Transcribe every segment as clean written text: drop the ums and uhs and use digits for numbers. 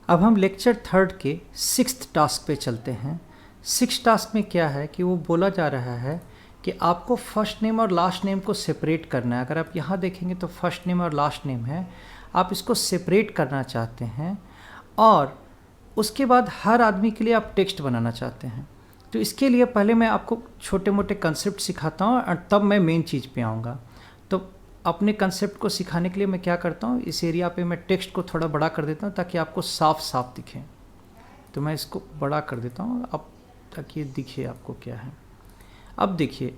अब हम लेक्चर 3 के 6th टास्क पे चलते हैं। 6th टास्क में क्या है कि वो बोला जा रहा है कि आपको फर्स्ट नेम और लास्ट नेम को सेपरेट करना है। अगर आप यहाँ देखेंगे तो फर्स्ट नेम और लास्ट नेम है, आप इसको सेपरेट करना चाहते हैं और उसके बाद हर आदमी के लिए आप टेक्स्ट बनाना चाहते हैं। तो इसके लिए पहले मैं आपको छोटे मोटे कंसेप्ट सिखाता हूँ और तब मैं मेन चीज़ पे आऊँगा। तो अपने कंसेप्ट को सिखाने के लिए मैं क्या करता हूँ, इस एरिया पे मैं टेक्स्ट को थोड़ा बड़ा कर देता हूँ ताकि आपको साफ साफ दिखे। तो मैं इसको बड़ा कर देता हूँ अब ताकि ये दिखे आपको क्या है। अब देखिए,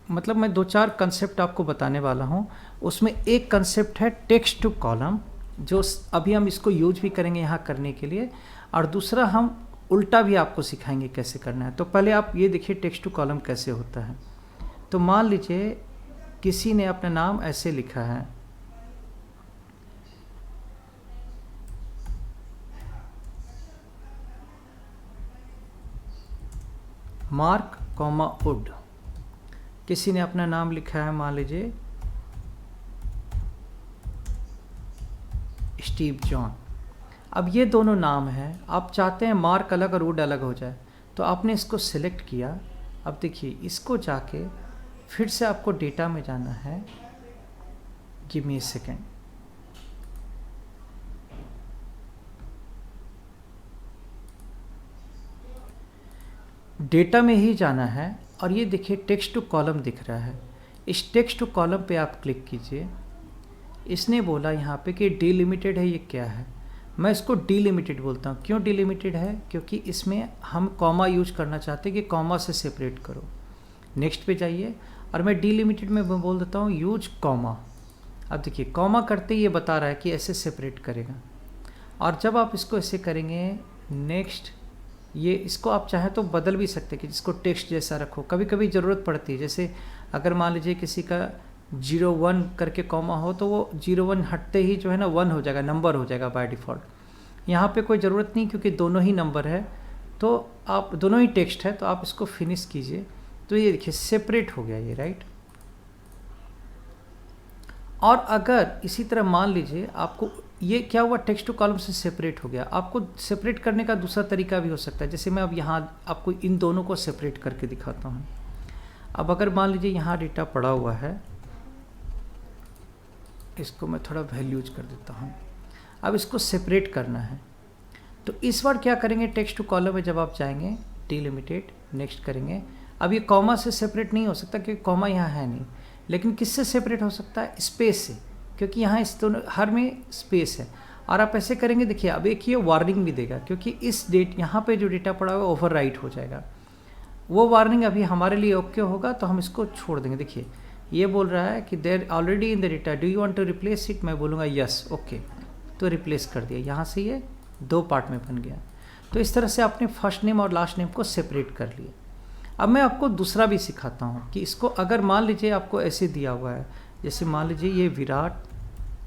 मतलब मैं 2-4 कंसेप्ट आपको बताने वाला हूँ। उसमें एक कंसेप्ट है टेक्स्ट टू कॉलम, जो अभी हम इसको यूज भी करेंगे यहाँ करने के लिए, और दूसरा हम उल्टा भी आपको सिखाएंगे कैसे करना है। तो पहले आप ये देखिए टेक्स्ट टू कॉलम कैसे होता है। तो मान लीजिए किसी ने अपना नाम ऐसे लिखा है, मार्क कॉमा वुड। किसी ने अपना नाम लिखा है मान लीजिए स्टीव जॉन। अब ये दोनों नाम हैं, आप चाहते हैं मार्क अलग और वुड अलग हो जाए, तो आपने इसको सिलेक्ट किया। अब देखिए इसको जाके फिर से आपको डेटा में जाना है। गिव मी ए सेकेंड। डेटा में ही जाना है और ये देखिए टेक्स्ट टू कॉलम दिख रहा है। इस टेक्स्ट टू कॉलम पे आप क्लिक कीजिए। इसने बोला यहाँ पे कि डिलिमिटेड है, ये क्या है? मैं इसको डिलिमिटेड बोलता हूँ। क्यों डिलिमिटेड है? क्योंकि इसमें हम कॉमा यूज करना चाहते हैं कि कॉमा से सेपरेट करो। नेक्स्ट पे जाइए और मैं डिलिमिटेड में बोल देता हूँ यूज कॉमा। अब देखिए कॉमा करते ही ये बता रहा है कि ऐसे सेपरेट करेगा। और जब आप इसको ऐसे करेंगे नेक्स्ट, ये इसको आप चाहे तो बदल भी सकते हैं कि जिसको टेक्स्ट जैसा रखो। कभी कभी ज़रूरत पड़ती है, जैसे अगर मान लीजिए किसी का 01 करके कॉमा हो तो वो 01 हटते ही जो है ना 1 हो जाएगा, नंबर हो जाएगा बाय डिफ़ॉल्ट। यहाँ पे कोई ज़रूरत नहीं क्योंकि दोनों ही नंबर है, तो आप दोनों ही टेक्स्ट है, तो आप इसको फिनिश कीजिए। तो ये देखिए सेपरेट हो गया ये, राइट। और अगर इसी तरह मान लीजिए आपको ये क्या हुआ, टेक्स्ट टू कॉलम से सेपरेट हो गया। आपको सेपरेट करने का दूसरा तरीका भी हो सकता है, जैसे मैं अब यहाँ आपको इन दोनों को सेपरेट करके दिखाता हूँ। अब अगर मान लीजिए यहाँ डेटा पड़ा हुआ है, इसको मैं थोड़ा वैल्यूज कर देता हूँ। अब इसको सेपरेट करना है, तो इस बार क्या करेंगे, टेक्स्ट टू कॉलम में जब आप जाएंगे डिलिमिटेड, नेक्स्ट करेंगे। अब ये कॉमा से सेपरेट नहीं हो सकता क्योंकि कॉमा यहाँ है नहीं, लेकिन किससे सेपरेट हो सकता है? स्पेस से, क्योंकि यहाँ इस दोनों हर में स्पेस है। और आप ऐसे करेंगे, देखिए अब एक ये वार्निंग भी देगा क्योंकि इस डेट यहाँ पे जो डेटा पड़ा हुआ है ओवरराइट हो जाएगा। वो वार्निंग अभी हमारे लिए ओके होगा तो हम इसको छोड़ देंगे। देखिए ये बोल रहा है कि there already in the data, do you want to replace it? मैं बोलूँगा यस, ओके, तो रिप्लेस कर दिया। यहाँ से ये 2 पार्ट में बन गया। तो इस तरह से आपने फर्स्ट नेम और लास्ट नेम को सेपरेट कर लिया। अब मैं आपको दूसरा भी सिखाता हूँ कि इसको अगर मान लीजिए आपको ऐसे दिया हुआ है, जैसे मान लीजिए ये विराट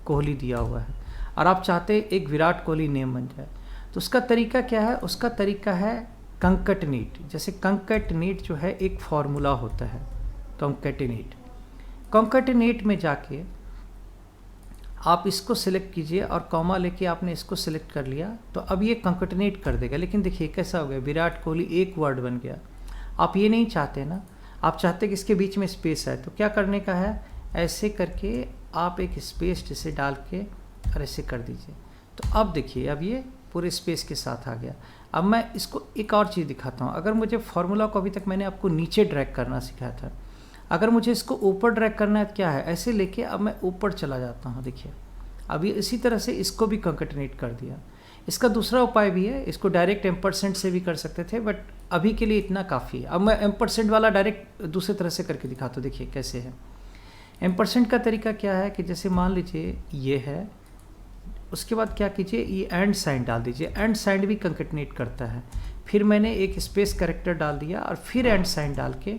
कोहली दिया हुआ है और आप चाहते हैं एक विराट कोहली नेम बन जाए, तो उसका तरीका क्या है? उसका तरीका है कंकैटिनेट। जैसे कंकैटिनेट जो है एक फार्मूला होता है, कंकैटिनेट में जाके आप इसको सिलेक्ट कीजिए और कॉमा लेके आपने इसको सिलेक्ट कर लिया, तो अब ये कंकैटिनेट कर देगा। लेकिन देखिए कैसा हो गया, विराट कोहली एक वर्ड बन गया। आप ये नहीं चाहते ना, आप चाहते कि इसके बीच में स्पेस है। तो क्या करने का है, ऐसे करके आप एक स्पेस जैसे डाल के और ऐसे कर दीजिए। तो अब देखिए अब ये पूरे स्पेस के साथ आ गया। अब मैं इसको एक और चीज़ दिखाता हूँ। अगर मुझे फार्मूला को अभी तक मैंने आपको नीचे ड्रैग करना सिखाया था, अगर मुझे इसको ऊपर ड्रैग करना है तो क्या है, ऐसे लेके अब मैं ऊपर चला जाता हूँ। देखिए अब ये इसी तरह से इसको भी कंकैटिनेट कर दिया। इसका दूसरा उपाय भी है, इसको डायरेक्ट एम्परसेंट से भी कर सकते थे, बट अभी के लिए इतना काफ़ी है। अब मैं एम्परसेंट वाला डायरेक्ट दूसरे तरह से करके दिखाता हूँ। देखिए कैसे है। एम्परसेंट का तरीका क्या है कि जैसे मान लीजिए ये है, उसके बाद क्या कीजिए, ये एंड साइन डाल दीजिए। एंड साइन भी कंकैटिनेट करता है। फिर मैंने एक स्पेस कैरेक्टर डाल दिया और फिर एंड साइन डाल के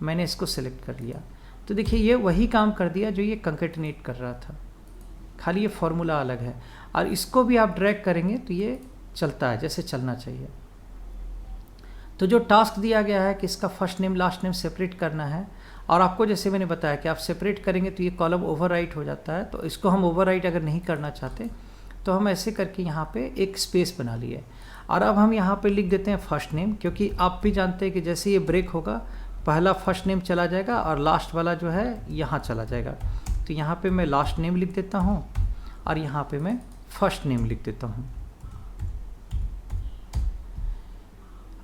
मैंने इसको सेलेक्ट कर लिया। तो देखिए ये वही काम कर दिया जो ये कंकैटिनेट कर रहा था, खाली ये फार्मूला अलग है। और इसको भी आप ड्रैग करेंगे तो ये चलता है जैसे चलना चाहिए। तो जो टास्क दिया गया है कि इसका first name last name separate करना है, और आपको जैसे मैंने बताया कि आप सेपरेट करेंगे तो ये कॉलम ओवरराइट हो जाता है। तो इसको हम ओवरराइट अगर नहीं करना चाहते तो हम ऐसे करके यहाँ पे एक स्पेस बना लिए और अब हम यहाँ पे लिख देते हैं फर्स्ट नेम, क्योंकि आप भी जानते हैं कि जैसे ये ब्रेक होगा पहला फर्स्ट नेम चला जाएगा और लास्ट वाला जो है यहाँ चला जाएगा। तो यहाँ पे मैं लास्ट नेम लिख देता हूँ और यहाँ पे मैं फर्स्ट नेम लिख देता हूँ।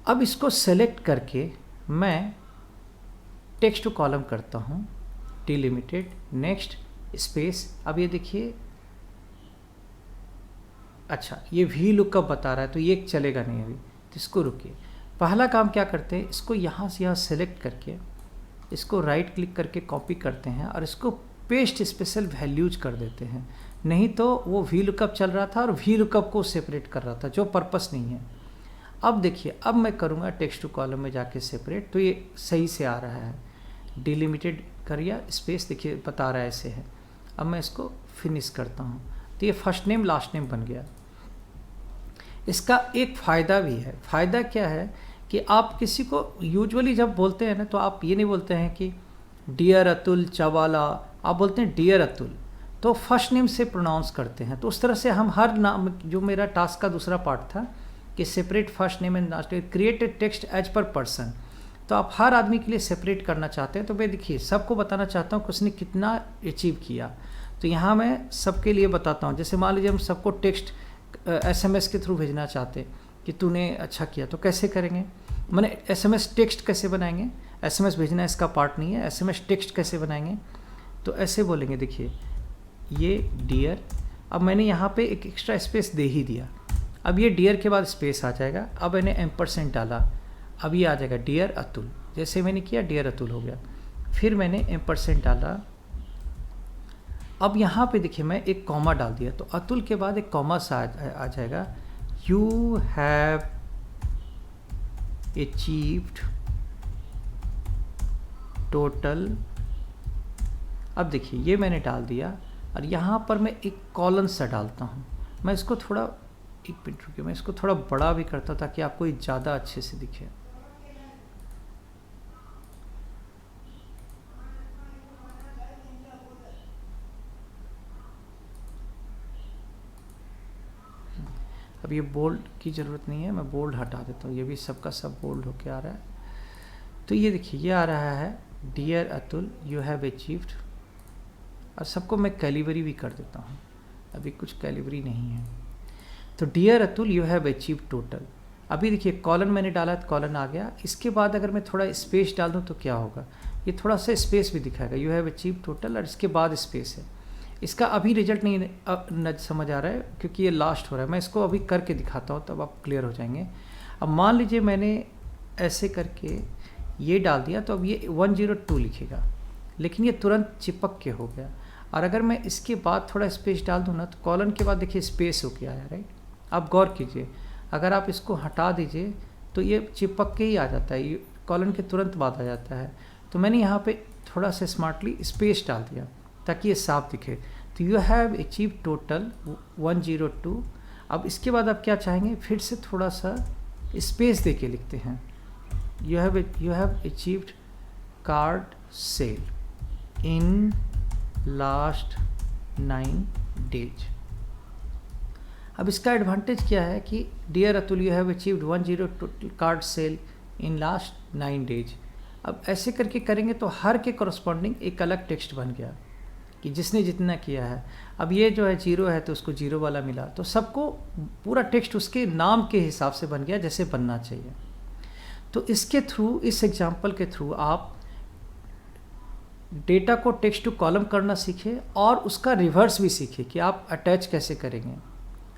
अब इसको सेलेक्ट करके मैं टेक्स्ट टू कॉलम करता हूँ, डिलिमिटेड, नेक्स्ट, स्पेस। अब ये देखिए, अच्छा ये वी लुकअप बता रहा है तो ये चलेगा नहीं अभी, तो इसको रुकिए। पहला काम क्या करते हैं, इसको यहाँ से यहाँ सेलेक्ट करके इसको राइट क्लिक करके कॉपी करते हैं और इसको पेस्ट स्पेशल वैल्यूज कर देते हैं। नहीं तो वो वी लुकअप चल रहा था और वी लुकअप को सेपरेट कर रहा था, जो पर्पस नहीं है। अब देखिए, अब मैं करूँगा टेक्स्ट टू कॉलम में जाके सेपरेट, तो ये सही से आ रहा है। डिलिमिटेड करिए, स्पेस, देखिए बता रहा है ऐसे है। अब मैं इसको फिनिश करता हूँ, तो ये फर्स्ट नेम लास्ट नेम बन गया। इसका एक फ़ायदा भी है। फ़ायदा क्या है कि आप किसी को यूजुअली जब बोलते हैं ना, तो आप ये नहीं बोलते हैं कि डियर अतुल चवाला, आप बोलते हैं डियर अतुल, तो फर्स्ट नेम से प्रोनाउंस करते हैं। तो उस तरह से हम हर नाम, जो मेरा टास्क का दूसरा पार्ट था कि separate first name and last name, create a text as per person, तो आप हर आदमी के लिए सेपरेट करना चाहते हैं। तो मैं देखिए सबको बताना चाहता हूँ कि उसने कितना अचीव किया। तो यहाँ मैं सबके लिए बताता हूँ। जैसे मान लीजिए हम सबको टेक्स्ट SMS के थ्रू भेजना चाहते कि तूने अच्छा किया, तो कैसे करेंगे, मैंने SMS टेक्स्ट कैसे बनाएंगे, SMS भेजना इसका पार्ट नहीं है, SMS टेक्स्ट कैसे बनाएंगे, तो ऐसे बोलेंगे। देखिए ये डियर, अब मैंने यहाँ पे एक एक्स्ट्रा स्पेस दे ही दिया। अब ये डियर के बाद स्पेस आ जाएगा। अब मैंने एम्परसेंट डाला, अब ये आ जाएगा डियर अतुल, जैसे मैंने किया डियर अतुल हो गया। फिर मैंने एम्परसेंट डाला। अब यहाँ पे देखिए मैं एक कॉमा डाल दिया, तो अतुल के बाद एक कॉमा सा आ जाएगा, यू हैव अचीव्ड टोटल। अब देखिए ये मैंने डाल दिया और यहाँ पर मैं एक कॉलन सा डालता हूँ। मैं इसको थोड़ा, एक मिनट रुकिए, मैं इसको थोड़ा बड़ा भी करता हूँ ताकि आपको ज़्यादा अच्छे से दिखे। अब ये बोल्ड की ज़रूरत नहीं है, मैं बोल्ड हटा देता हूँ, ये भी सबका सब बोल्ड होके आ रहा है। तो ये देखिए ये आ रहा है dear Atul you have achieved, और सबको मैं कैलिबरी भी कर देता हूँ, अभी कुछ कैलिबरी नहीं है। तो dear Atul you have achieved total. अभी देखिए कॉलन मैंने डाला तो कॉलन आ गया। इसके बाद अगर मैं थोड़ा स्पेस डाल दूँ तो क्या होगा, ये थोड़ा सा स्पेस भी दिखाएगा, यू हैव अचीव्ड टोटल और इसके बाद स्पेस है। इसका अभी रिजल्ट नहीं समझ आ रहा है क्योंकि ये लास्ट हो रहा है। मैं इसको अभी करके दिखाता हूँ तब आप क्लियर हो जाएंगे। अब मान लीजिए मैंने ऐसे करके ये डाल दिया, तो अब ये 102 लिखेगा, लेकिन ये तुरंत चिपक के हो गया। और अगर मैं इसके बाद थोड़ा स्पेस डाल दूँ ना, तो कॉलन के बाद देखिए स्पेस हो गया है, राइट। आप गौर कीजिए, अगर आप इसको हटा दीजिए तो ये चिपक के ही आ जाता है, ये कॉलन के तुरंत बाद आ जाता है। तो मैंने यहाँ पे थोड़ा सा स्मार्टली स्पेस डाल दिया ताकि ये साफ दिखे। तो यू हैव अचीव टोटल 102। अब इसके बाद आप क्या चाहेंगे, फिर से थोड़ा सा स्पेस दे के लिखते हैं, you have achieved card sale in last 9 days. अब इसका एडवांटेज क्या है कि dear Atul you have achieved 102 card sale in last 9 days. अब ऐसे करके करेंगे तो हर के कॉरस्पॉन्डिंग एक अलग टेक्स्ट बन गया कि जिसने जितना किया है। अब ये जो है 0 है तो उसको 0 वाला मिला, तो सबको पूरा टेक्स्ट उसके नाम के हिसाब से बन गया जैसे बनना चाहिए। तो इसके थ्रू, इस एग्जाम्पल के थ्रू आप डेटा को टेक्स्ट टू कॉलम करना सीखे और उसका रिवर्स भी सीखे कि आप अटैच कैसे करेंगे,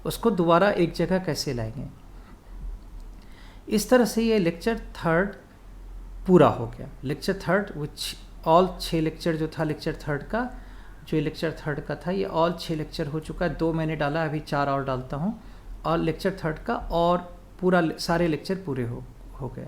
उसको दोबारा एक जगह कैसे लाएंगे। इस तरह से ये लेक्चर 3 पूरा हो गया। लेक्चर 3 विच ऑल 6 लेक्चर जो था लेक्चर 3 का, जो लेक्चर 3 का था, ये ऑल 6 लेक्चर हो चुका है। 2 मैंने डाला, अभी 4 और डालता हूँ, और लेक्चर 3 का और पूरा सारे लेक्चर पूरे हो गए।